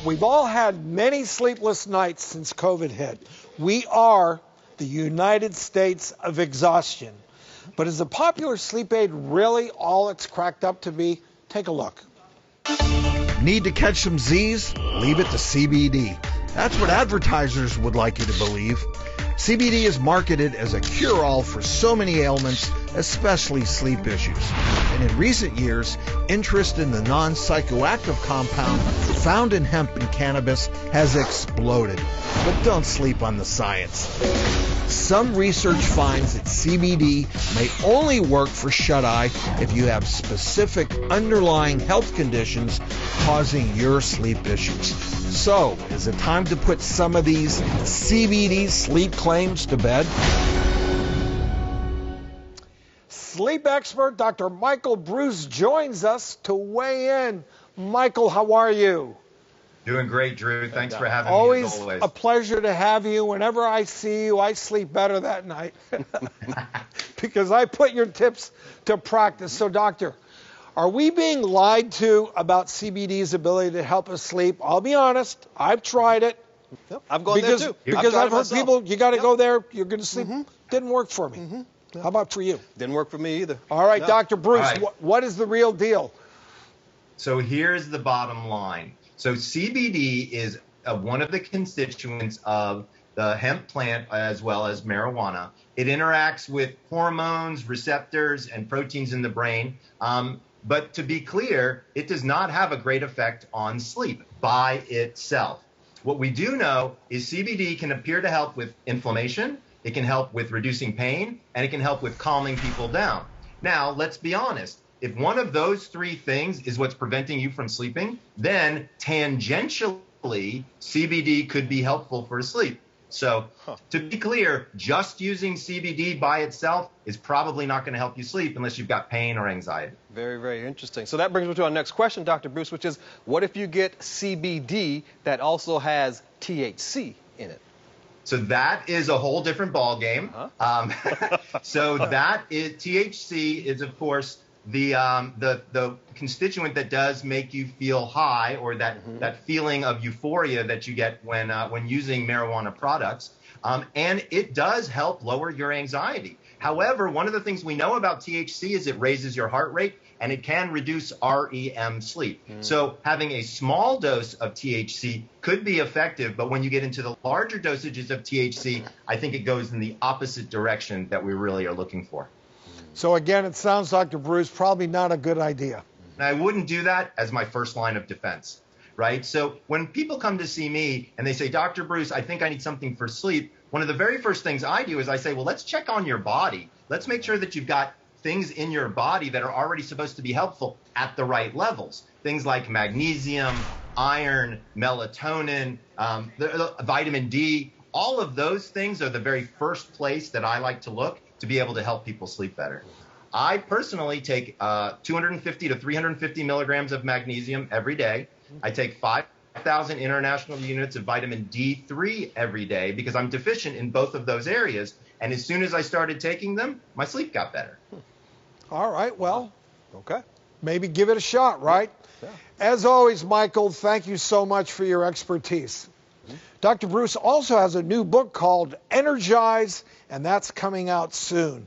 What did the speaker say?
We've all had many sleepless nights since COVID hit. We are the United States of exhaustion. But is the popular sleep aid really all it's cracked up to be? Take a look. Need to catch some Z's? Leave it to CBD. That's what advertisers would like you to believe. CBD is marketed as a cure-all for so many ailments, especially sleep issues. And in recent years, interest in the non-psychoactive compound found in hemp and cannabis has exploded. But don't sleep on the science. Some research finds that CBD may only work for shut-eye if you have specific underlying health conditions causing your sleep issues. So, is it time to put some of these CBD sleep claims to bed? Sleep expert Dr. Michael Breus joins us to weigh in. Michael, how are you? Doing great, Drew. Thanks for having me, as always. A pleasure to have you. Whenever I see you, I sleep better that night because I put your tips to practice. So, doctor, are we being lied to about CBD's ability to help us sleep? I'll be honest. I've tried it. Yep, I've gone there too. Because I've heard people, you got to go there, you're going to sleep. Didn't work for me. How about for you? Didn't work for me either. All right, Dr. Breus, what is the real deal? So here's the bottom line. So CBD is one of the constituents of the hemp plant as well as marijuana. It interacts with hormones, receptors, and proteins in the brain. But to be clear, it does not have a great effect on sleep by itself. What we do know is CBD can appear to help with inflammation, it can help with reducing pain, and it can help with calming people down. Now, let's be honest. If one of those three things is what's preventing you from sleeping, then tangentially, CBD could be helpful for sleep. So to be clear, just using CBD by itself is probably not going to help you sleep unless you've got pain or anxiety. Very, very interesting. So that brings me to our next question, Dr. Breus, which is, what if you get CBD that also has THC in it? So that is a whole different ballgame. So that is, THC is, of course, the constituent that does make you feel high, or that feeling of euphoria that you get when using marijuana products, and it does help lower your anxiety. However, one of the things we know about THC is it raises your heart rate and it can reduce REM sleep. So having a small dose of THC could be effective, but when you get into the larger dosages of THC, I think it goes in the opposite direction that we really are looking for. So again, it sounds, Dr. Breus, probably not a good idea. And I wouldn't do that as my first line of defense, right? So when people come to see me and they say, Dr. Breus, I think I need something for sleep, one of the very first things I do is I say, well, let's check on your body. Let's make sure that you've got things in your body that are already supposed to be helpful at the right levels. Things like magnesium, iron, melatonin, vitamin D. All of those things are the very first place that I like to look to be able to help people sleep better. I personally take 250 to 350 milligrams of magnesium every day. I take 5,000 international units of vitamin D3 every day because I'm deficient in both of those areas. And as soon as I started taking them, my sleep got better. All right, well, okay. Maybe give it a shot, right? Yeah. As always, Michael, thank you so much for your expertise. Dr. Breus also has a new book called Energize, and that's coming out soon.